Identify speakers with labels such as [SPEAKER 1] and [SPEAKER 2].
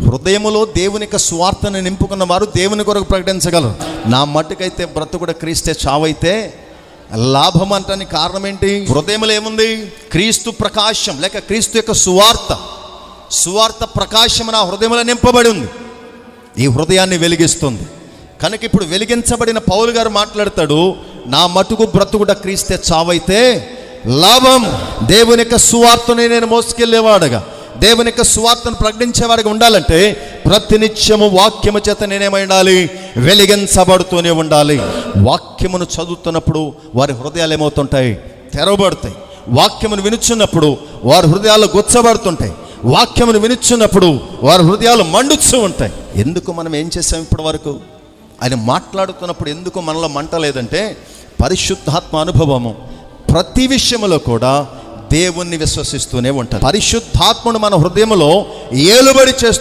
[SPEAKER 1] హృదయములో దేవుని యొక్క స్వార్థను నింపుకున్న వారు దేవుని కొరకు ప్రకటించగలరు. నా మట్టుకైతే బ్రతుకుడ క్రీస్తే చావైతే లాభం అంటానికి కారణం ఏంటి? హృదయములో ఏముంది? క్రీస్తు ప్రకాశం లేక క్రీస్తు యొక్క సువార్త ప్రకాశం నా హృదయంలో నింపబడి ఉంది. ఈ హృదయాన్ని వెలిగిస్తుంది. కనుక ఇప్పుడు వెలిగించబడిన పౌలు గారు మాట్లాడతాడు, నా మటుకు బ్రతుకుడ క్రీస్తే చావైతే లాభం. దేవుని యొక్క సువార్తని నేను మోసుకెళ్ళేవాడుగా, దేవుని యొక్క సువార్తను ప్రకటించేవాడిగా ఉండాలంటే ప్రతినిత్యము వాక్యము చేత నేనేమై ఉండాలి? వెలిగించబడుతూనే ఉండాలి. వాక్యమును చదువుతున్నప్పుడు వారి హృదయాలు ఏమవుతుంటాయి? తెరవబడతాయి. వాక్యమును వినుచున్నప్పుడు వారి హృదయాలు గుచ్చబడుతుంటాయి. వాక్యమును వినుచున్నప్పుడు వారి హృదయాలు మండుతూ ఉంటాయి. ఎందుకు మనం ఏం చేసాం ఇప్పటి వరకు? ఆయన మాట్లాడుతున్నప్పుడు ఎందుకు మనలో మంట లేదంటే పరిశుద్ధాత్మ అనుభవము ప్రతి విషయంలో కూడా దేవుణ్ణి విశ్వసిస్తూనే ఉంటారు. పరిశుద్ధాత్మను మన హృదయంలో ఏలుబడి చేస్తూ